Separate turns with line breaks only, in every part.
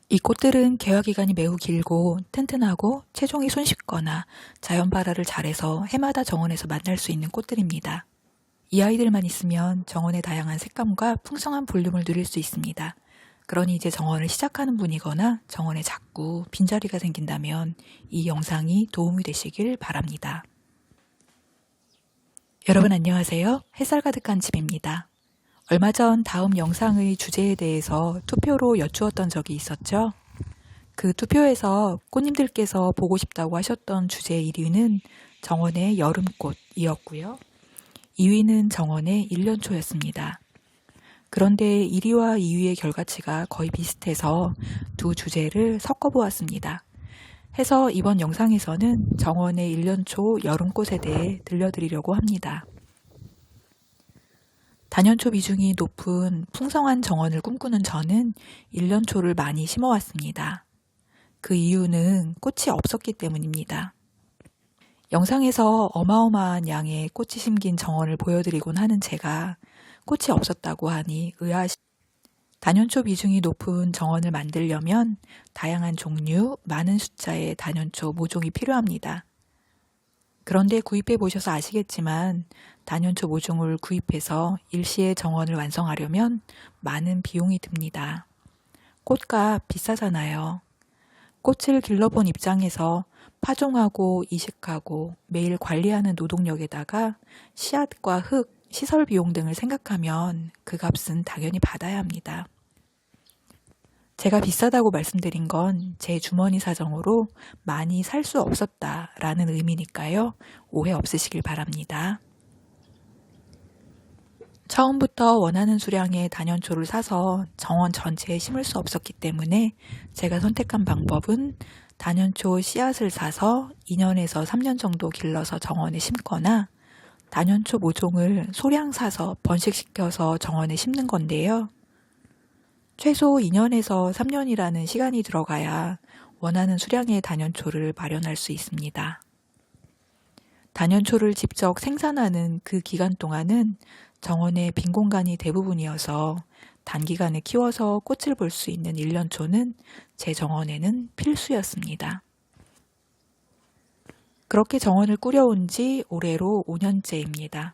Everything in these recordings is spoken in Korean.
이 꽃들은 개화기간이 매우 길고 튼튼하고 체종이 손쉽거나 자연 발화를 잘해서 해마다 정원에서 만날 수 있는 꽃들입니다. 이 아이들만 있으면 정원의 다양한 색감과 풍성한 볼륨을 누릴 수 있습니다. 그러니 이제 정원을 시작하는 분이거나 정원에 자꾸 빈자리가 생긴다면 이 영상이 도움이 되시길 바랍니다. 여러분 안녕하세요. 햇살 가득한 집입니다. 얼마 전 다음 영상의 주제에 대해서 투표로 여쭈었던 적이 있었죠. 그 투표에서 꽃님들께서 보고 싶다고 하셨던 주제 1위는 정원의 여름꽃이었고요. 2위는 정원의 일년초였습니다. 그런데 1위와 2위의 결과치가 거의 비슷해서 두 주제를 섞어보았습니다. 해서 이번 영상에서는 정원의 일년초 여름꽃에 대해 들려드리려고 합니다. 단연초 비중이 높은 풍성한 정원을 꿈꾸는 저는 일년초를 많이 심어왔습니다. 그 이유는 꽃이 없었기 때문입니다. 영상에서 어마어마한 양의 꽃이 심긴 정원을 보여드리곤 하는 제가 꽃이 없었다고 하니 단연초 비중이 높은 정원을 만들려면 다양한 종류, 많은 숫자의 단연초 모종이 필요합니다. 그런데 구입해 보셔서 아시겠지만 단연초 모종을 구입해서 일시에 정원을 완성하려면 많은 비용이 듭니다. 꽃값 비싸잖아요. 꽃을 길러본 입장에서 파종하고 이식하고 매일 관리하는 노동력에다가 씨앗과 흙, 시설 비용 등을 생각하면 그 값은 당연히 받아야 합니다. 제가 비싸다고 말씀드린 건 제 주머니 사정으로 많이 살 수 없었다라는 의미니까요. 오해 없으시길 바랍니다. 처음부터 원하는 수량의 단연초를 사서 정원 전체에 심을 수 없었기 때문에 제가 선택한 방법은 단연초 씨앗을 사서 2년에서 3년 정도 길러서 정원에 심거나 단연초 모종을 소량 사서 번식시켜서 정원에 심는 건데요. 최소 2년에서 3년이라는 시간이 들어가야 원하는 수량의 단연초를 마련할 수 있습니다. 단연초를 직접 생산하는 그 기간 동안은 정원의 빈 공간이 대부분이어서 단기간에 키워서 꽃을 볼 수 있는 일년초는 제 정원에는 필수였습니다. 그렇게 정원을 꾸려온 지 올해로 5년째입니다.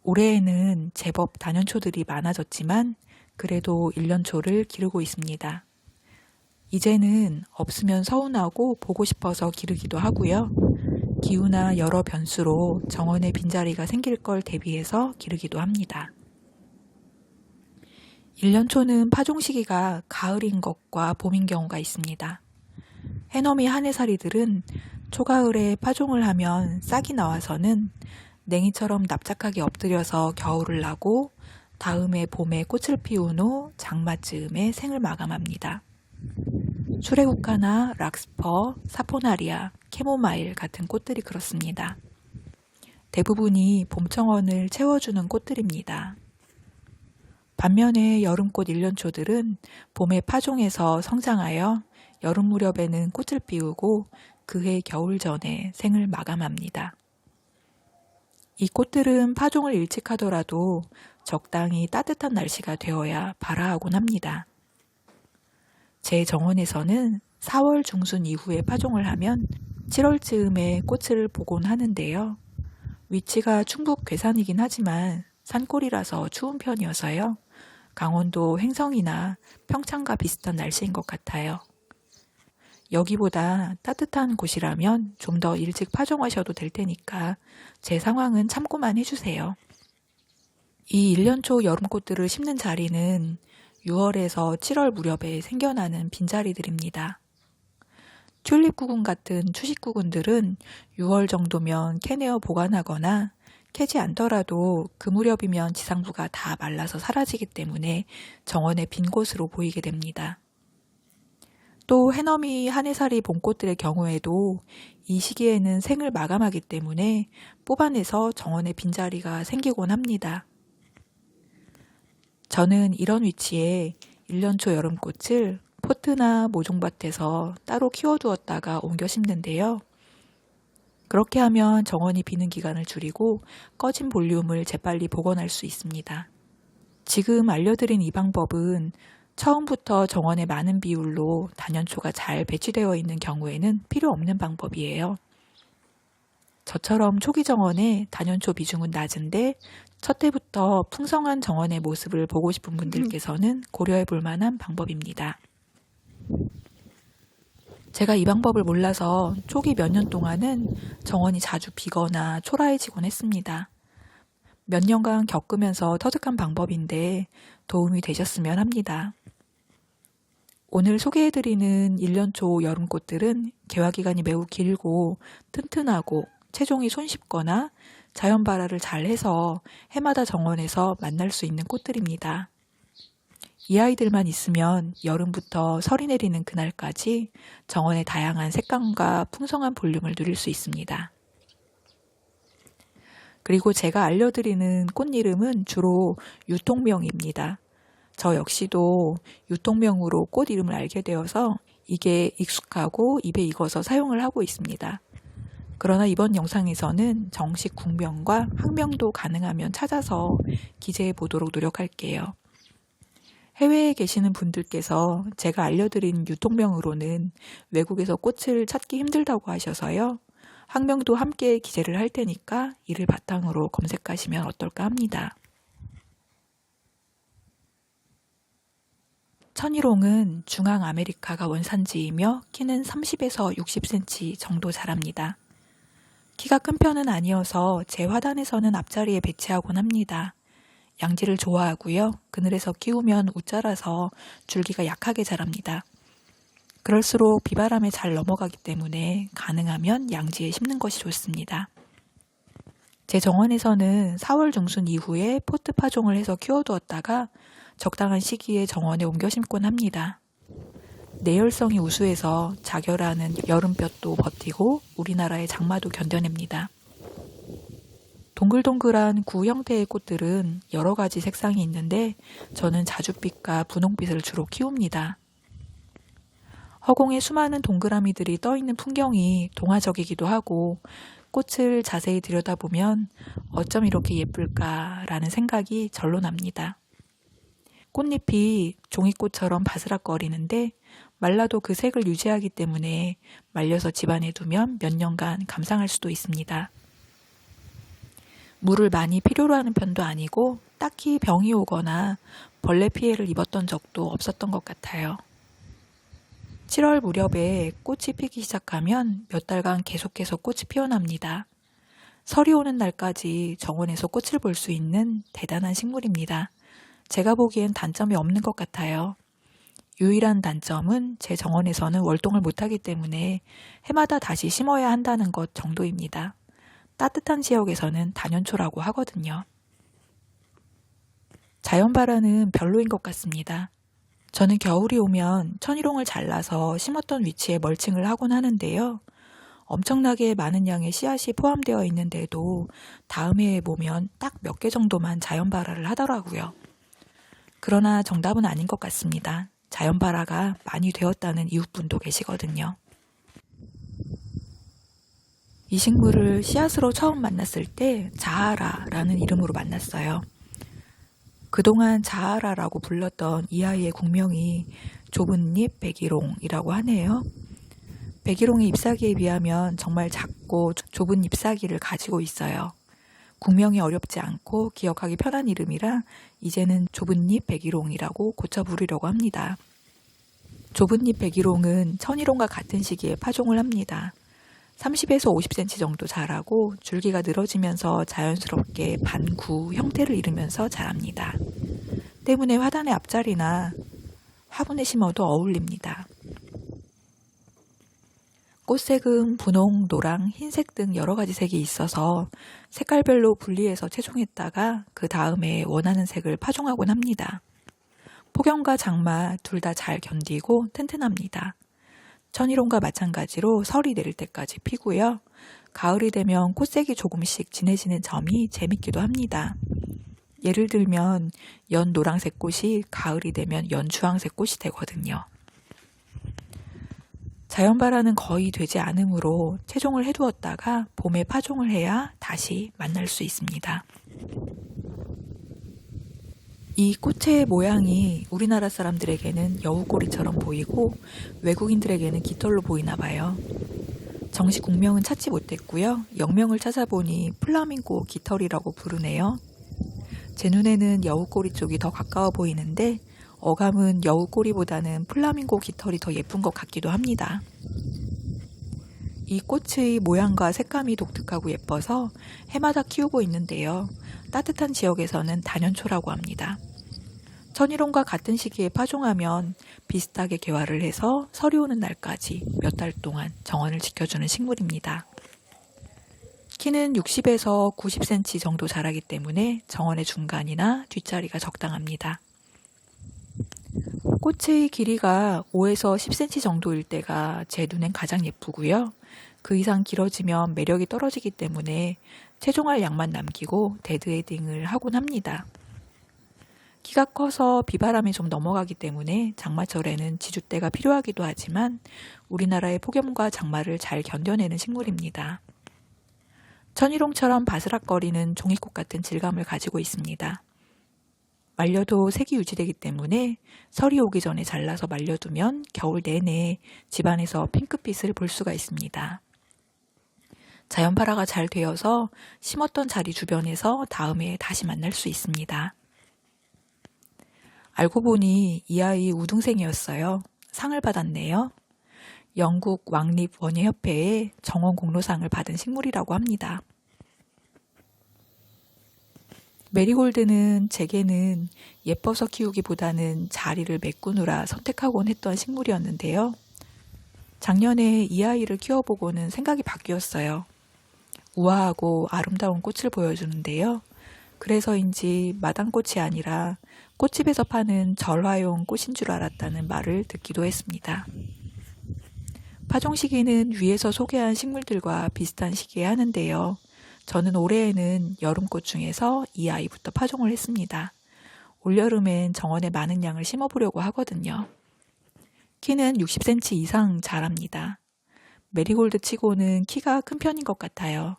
올해에는 제법 단연초들이 많아졌지만 그래도 일년초를 기르고 있습니다. 이제는 없으면 서운하고 보고 싶어서 기르기도 하고요. 기후나 여러 변수로 정원에 빈자리가 생길 걸 대비해서 기르기도 합니다. 일년초는 파종 시기가 가을인 것과 봄인 경우가 있습니다. 해넘이 한해살이들은 초가을에 파종을 하면 싹이 나와서는 냉이처럼 납작하게 엎드려서 겨울을 나고 다음해 봄에 꽃을 피운 후 장마쯤에 생을 마감합니다. 수레국화나 락스퍼, 사포나리아, 캐모마일 같은 꽃들이 그렇습니다. 대부분이 봄정원을 채워주는 꽃들입니다. 반면에 여름꽃 일년초들은 봄에 파종해서 성장하여 여름 무렵에는 꽃을 피우고 그해 겨울 전에 생을 마감합니다. 이 꽃들은 파종을 일찍 하더라도 적당히 따뜻한 날씨가 되어야 발화하곤 합니다. 제 정원에서는 4월 중순 이후에 파종을 하면 7월쯤에 꽃을 보곤 하는데요. 위치가 충북 괴산이긴 하지만 산골이라서 추운 편이어서요. 강원도 횡성이나 평창과 비슷한 날씨인 것 같아요. 여기보다 따뜻한 곳이라면 좀 더 일찍 파종하셔도 될 테니까 제 상황은 참고만 해주세요. 이 일년초 여름꽃들을 심는 자리는 6월에서 7월 무렵에 생겨나는 빈자리들입니다. 튤립 구근 같은 추식 구근들은 6월 정도면 캐내어 보관하거나 캐지 않더라도 그 무렵이면 지상부가 다 말라서 사라지기 때문에 정원의 빈 곳으로 보이게 됩니다. 또 해넘이 한해살이 봄꽃들의 경우에도 이 시기에는 생을 마감하기 때문에 뽑아내서 정원에 빈자리가 생기곤 합니다. 저는 이런 위치에 일년초 여름꽃을 포트나 모종밭에서 따로 키워두었다가 옮겨 심는데요. 그렇게 하면 정원이 비는 기간을 줄이고 꺼진 볼륨을 재빨리 복원할 수 있습니다. 지금 알려드린 이 방법은 처음부터 정원에 많은 비율로 단연초가 잘 배치되어 있는 경우에는 필요 없는 방법이에요. 저처럼 초기 정원에 단연초 비중은 낮은데 첫 해부터 풍성한 정원의 모습을 보고 싶은 분들께서는 고려해 볼 만한 방법입니다. 제가 이 방법을 몰라서 초기 몇 년 동안은 정원이 자주 비거나 초라해지곤 했습니다. 몇 년간 겪으면서 터득한 방법인데 도움이 되셨으면 합니다. 오늘 소개해드리는 1년초 여름꽃들은 개화기간이 매우 길고 튼튼하고 체종이 손쉽거나 자연 발화를 잘 해서 해마다 정원에서 만날 수 있는 꽃들입니다. 이 아이들만 있으면 여름부터 설이 내리는 그날까지 정원의 다양한 색감과 풍성한 볼륨을 누릴 수 있습니다. 그리고 제가 알려드리는 꽃 이름은 주로 유통명입니다. 저 역시도 유통명으로 꽃 이름을 알게 되어서 이게 익숙하고 입에 익어서 사용을 하고 있습니다. 그러나 이번 영상에서는 정식 국명과 학명도 가능하면 찾아서 기재해 보도록 노력할게요. 해외에 계시는 분들께서 제가 알려드린 유통명으로는 외국에서 꽃을 찾기 힘들다고 하셔서요. 학명도 함께 기재를 할 테니까 이를 바탕으로 검색하시면 어떨까 합니다. 천일홍은 중앙 아메리카가 원산지이며 키는 30에서 60cm 정도 자랍니다. 키가 큰 편은 아니어서 제 화단에서는 앞자리에 배치하곤 합니다. 양지를 좋아하고요. 그늘에서 키우면 웃자라서 줄기가 약하게 자랍니다. 그럴수록 비바람에 잘 넘어가기 때문에 가능하면 양지에 심는 것이 좋습니다. 제 정원에서는 4월 중순 이후에 포트 파종을 해서 키워두었다가 적당한 시기에 정원에 옮겨 심곤 합니다. 내열성이 우수해서 자결하는 여름볕도 버티고 우리나라의 장마도 견뎌냅니다. 동글동글한 구 형태의 꽃들은 여러 가지 색상이 있는데 저는 자줏빛과 분홍빛을 주로 키웁니다. 허공에 수많은 동그라미들이 떠있는 풍경이 동화적이기도 하고 꽃을 자세히 들여다보면 어쩜 이렇게 예쁠까라는 생각이 절로 납니다. 꽃잎이 종이꽃처럼 바스락거리는데 말라도 그 색을 유지하기 때문에 말려서 집안에 두면 몇 년간 감상할 수도 있습니다. 물을 많이 필요로 하는 편도 아니고 딱히 병이 오거나 벌레 피해를 입었던 적도 없었던 것 같아요. 7월 무렵에 꽃이 피기 시작하면 몇 달간 계속해서 꽃이 피어납니다. 설이 오는 날까지 정원에서 꽃을 볼 수 있는 대단한 식물입니다. 제가 보기엔 단점이 없는 것 같아요. 유일한 단점은 제 정원에서는 월동을 못하기 때문에 해마다 다시 심어야 한다는 것 정도입니다. 따뜻한 지역에서는 단연초라고 하거든요. 자연 발화는 별로인 것 같습니다. 저는 겨울이 오면 천일홍을 잘라서 심었던 위치에 멀칭을 하곤 하는데요. 엄청나게 많은 양의 씨앗이 포함되어 있는데도 다음 해에 보면 딱 몇 개 정도만 자연 발화를 하더라고요. 그러나 정답은 아닌 것 같습니다. 자연 발화가 많이 되었다는 이웃분도 계시거든요. 이 식물을 씨앗으로 처음 만났을 때 자하라라는 이름으로 만났어요. 그동안 자하라라고 불렀던 이 아이의 국명이 좁은잎 백일홍이라고 하네요. 백일홍의 잎사귀에 비하면 정말 작고 좁은 잎사귀를 가지고 있어요. 국명이 어렵지 않고 기억하기 편한 이름이라 이제는 좁은잎 백일홍이라고 고쳐 부르려고 합니다. 좁은잎 백일홍은 천일홍과 같은 시기에 파종을 합니다. 30에서 50cm 정도 자라고 줄기가 늘어지면서 자연스럽게 반구 형태를 이루면서 자랍니다. 때문에 화단의 앞자리나 화분에 심어도 어울립니다. 꽃색은 분홍, 노랑, 흰색 등 여러 가지 색이 있어서 색깔별로 분리해서 채종했다가 그 다음에 원하는 색을 파종하곤 합니다. 폭염과 장마 둘 다 잘 견디고 튼튼합니다. 천일홍과 마찬가지로 설이 내릴 때까지 피고요. 가을이 되면 꽃색이 조금씩 진해지는 점이 재밌기도 합니다. 예를 들면 연 노란색 꽃이 가을이 되면 연 주황색 꽃이 되거든요. 자연 발화는 거의 되지 않으므로 채종을 해두었다가 봄에 파종을 해야 다시 만날 수 있습니다. 이 꽃의 모양이 우리나라 사람들에게는 여우꼬리처럼 보이고 외국인들에게는 깃털로 보이나 봐요. 정식 국명은 찾지 못했고요. 영명을 찾아보니 플라밍고 깃털이라고 부르네요. 제 눈에는 여우꼬리 쪽이 더 가까워 보이는데 어감은 여우꼬리보다는 플라밍고 깃털이 더 예쁜 것 같기도 합니다. 이 꽃의 모양과 색감이 독특하고 예뻐서 해마다 키우고 있는데요. 따뜻한 지역에서는 단연초라고 합니다. 천일홍과 같은 시기에 파종하면 비슷하게 개화를 해서 설이 오는 날까지 몇 달 동안 정원을 지켜주는 식물입니다. 키는 60에서 90cm 정도 자라기 때문에 정원의 중간이나 뒷자리가 적당합니다. 꽃의 길이가 5에서 10cm 정도일 때가 제 눈엔 가장 예쁘고요. 그 이상 길어지면 매력이 떨어지기 때문에 최종할 양만 남기고 데드헤딩을 하곤 합니다. 키가 커서 비바람이 좀 넘어가기 때문에 장마철에는 지주대가 필요하기도 하지만 우리나라의 폭염과 장마를 잘 견뎌내는 식물입니다. 천일홍처럼 바스락거리는 종이꽃 같은 질감을 가지고 있습니다. 말려도 색이 유지되기 때문에 설이 오기 전에 잘라서 말려두면 겨울 내내 집안에서 핑크빛을 볼 수가 있습니다. 자연발화가 잘 되어서 심었던 자리 주변에서 다음에 다시 만날 수 있습니다. 알고 보니 이 아이 우등생이었어요. 상을 받았네요. 영국 왕립원예협회의 정원 공로상을 받은 식물이라고 합니다. 메리골드는 제게는 예뻐서 키우기보다는 자리를 메꾸느라 선택하곤 했던 식물이었는데요. 작년에 이 아이를 키워보고는 생각이 바뀌었어요. 우아하고 아름다운 꽃을 보여주는데요. 그래서인지 마당꽃이 아니라 꽃집에서 파는 절화용 꽃인 줄 알았다는 말을 듣기도 했습니다. 파종 시기는 위에서 소개한 식물들과 비슷한 시기에 하는데요. 저는 올해에는 여름꽃 중에서 이 아이부터 파종을 했습니다. 올여름엔 정원에 많은 양을 심어보려고 하거든요. 키는 60cm 이상 자랍니다. 메리골드 치고는 키가 큰 편인 것 같아요.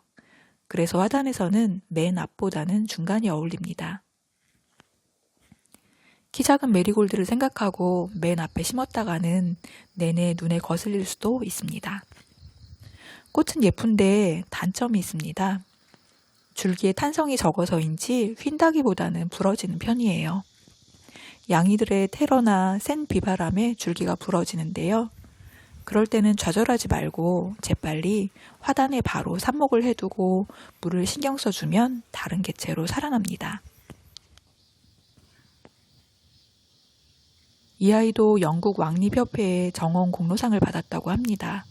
그래서 화단에서는 맨 앞보다는 중간이 어울립니다. 키 작은 메리골드를 생각하고 맨 앞에 심었다가는 내내 눈에 거슬릴 수도 있습니다. 꽃은 예쁜데 단점이 있습니다. 줄기에 탄성이 적어서인지 휜다기보다는 부러지는 편이에요. 양이들의 테러나 센 비바람에 줄기가 부러지는데요. 그럴 때는 좌절하지 말고 재빨리 화단에 바로 삽목을 해두고 물을 신경 써주면 다른 개체로 살아납니다. 이 아이도 영국 왕립협회의 정원 공로상을 받았다고 합니다.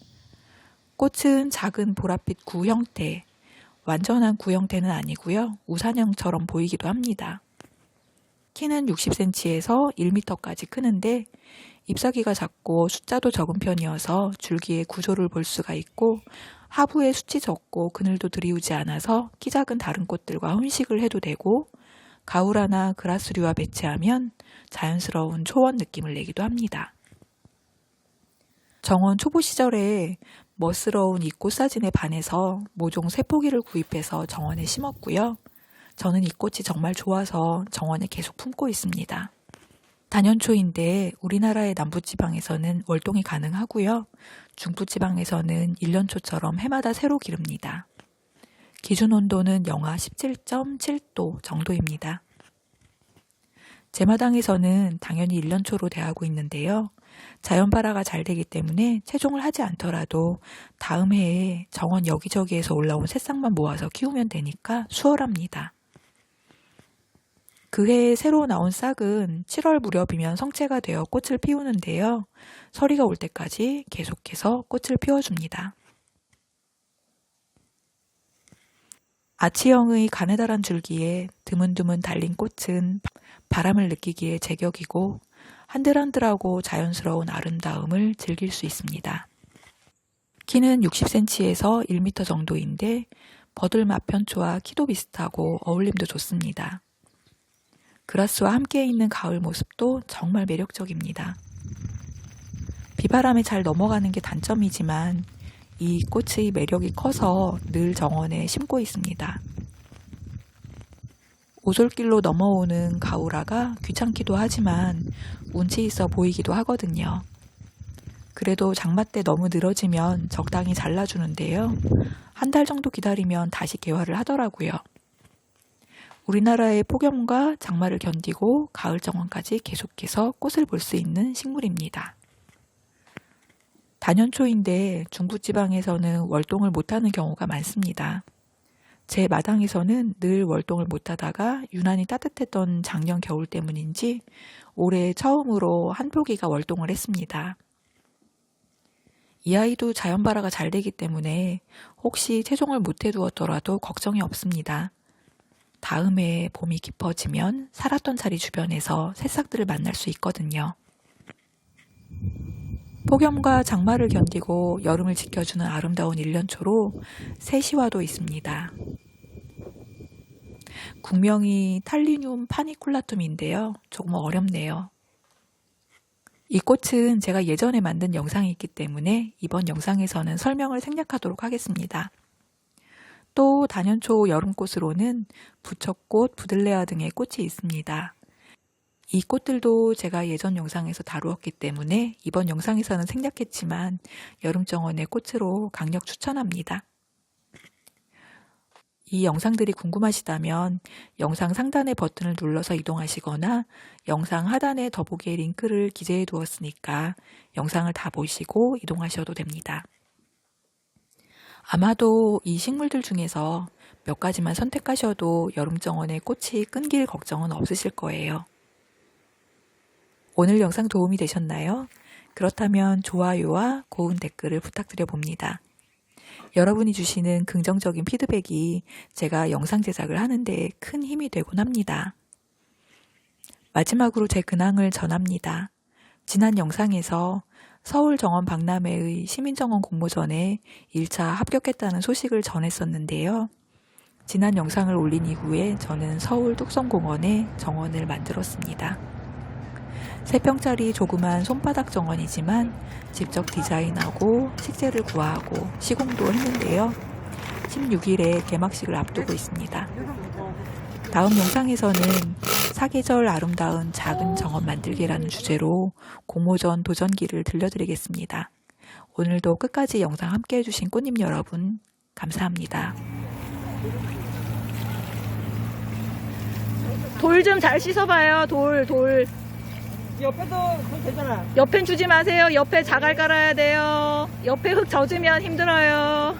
꽃은 작은 보랏빛 구 형태, 완전한 구 형태는 아니고요. 우산형처럼 보이기도 합니다. 키는 60cm에서 1m까지 크는데 잎사귀가 작고 숫자도 적은 편이어서 줄기의 구조를 볼 수가 있고 하부에 숱이 적고 그늘도 들이우지 않아서 키 작은 다른 꽃들과 혼식을 해도 되고 가우라나 그라스류와 배치하면 자연스러운 초원 느낌을 내기도 합니다. 정원 초보 시절에 멋스러운 이 꽃사진에 반해서 모종 쇠포기를 구입해서 정원에 심었고요. 저는 이 꽃이 정말 좋아서 정원에 계속 품고 있습니다. 단연초인데 우리나라의 남부지방에서는 월동이 가능하고요. 중부지방에서는 1년초처럼 해마다 새로 기릅니다. 기준 온도는 영하 17.7도 정도입니다. 제 마당에서는 당연히 1년초로 대하고 있는데요. 자연발화가 잘 되기 때문에 채종을 하지 않더라도 다음 해에 정원 여기저기에서 올라온 새싹만 모아서 키우면 되니까 수월합니다. 그 해에 새로 나온 싹은 7월 무렵이면 성체가 되어 꽃을 피우는데요. 서리가 올 때까지 계속해서 꽃을 피워줍니다. 아치형의 가느다란 줄기에 드문드문 달린 꽃은 바람을 느끼기에 제격이고 한들한들하고 자연스러운 아름다움을 즐길 수 있습니다. 키는 60cm에서 1m 정도인데 버들마편초와 키도 비슷하고 어울림도 좋습니다. 그라스와 함께 있는 가을 모습도 정말 매력적입니다. 비바람에 잘 넘어가는 게 단점이지만 이 꽃의 매력이 커서 늘 정원에 심고 있습니다. 오솔길로 넘어오는 가오라가 귀찮기도 하지만 운치 있어 보이기도 하거든요. 그래도 장마 때 너무 늘어지면 적당히 잘라주는데요. 한 달 정도 기다리면 다시 개화를 하더라고요. 우리나라의 폭염과 장마를 견디고 가을 정원까지 계속해서 꽃을 볼 수 있는 식물입니다. 단연초인데 중부지방에서는 월동을 못하는 경우가 많습니다. 제 마당에서는 늘 월동을 못하다가 유난히 따뜻했던 작년 겨울 때문인지 올해 처음으로 한 포기가 월동을 했습니다. 이 아이도 자연발화가 잘 되기 때문에 혹시 채종을 못 해두었더라도 걱정이 없습니다. 다음에 봄이 깊어지면 살았던 자리 주변에서 새싹들을 만날 수 있거든요. 폭염과 장마를 견디고 여름을 지켜주는 아름다운 일년초로 세시화도 있습니다. 국명이 탈리늄 파니쿨라툼인데요. 조금 어렵네요. 이 꽃은 제가 예전에 만든 영상이 있기 때문에 이번 영상에서는 설명을 생략하도록 하겠습니다. 또 단연초 여름꽃으로는 부처꽃, 부들레아 등의 꽃이 있습니다. 이 꽃들도 제가 예전 영상에서 다루었기 때문에 이번 영상에서는 생략했지만 여름정원의 꽃으로 강력 추천합니다. 이 영상들이 궁금하시다면 영상 상단의 버튼을 눌러서 이동하시거나 영상 하단에 더보기의 링크를 기재해 두었으니까 영상을 다 보시고 이동하셔도 됩니다. 아마도 이 식물들 중에서 몇 가지만 선택하셔도 여름정원의 꽃이 끊길 걱정은 없으실 거예요. 오늘 영상 도움이 되셨나요? 그렇다면 좋아요와 고운 댓글을 부탁드려 봅니다. 여러분이 주시는 긍정적인 피드백이 제가 영상 제작을 하는데 큰 힘이 되곤 합니다. 마지막으로 제 근황을 전합니다. 지난 영상에서 서울정원 박람회의 시민정원 공모전에 1차 합격했다는 소식을 전했었는데요. 지난 영상을 올린 이후에 저는 서울 뚝섬공원에 정원을 만들었습니다. 3평짜리 조그만 손바닥 정원이지만 직접 디자인하고 식재를 구하고 시공도 했는데요. 16일에 개막식을 앞두고 있습니다. 다음 영상에서는 사계절 아름다운 작은 정원 만들기라는 주제로 공모전 도전기를 들려드리겠습니다. 오늘도 끝까지 영상 함께 해주신 꽃님 여러분 감사합니다.
돌 좀 잘 씻어봐요. 돌.
옆에도 그거 되잖아.
옆엔 주지 마세요. 옆에 자갈 깔아야 돼요. 옆에 흙 젖으면 힘들어요.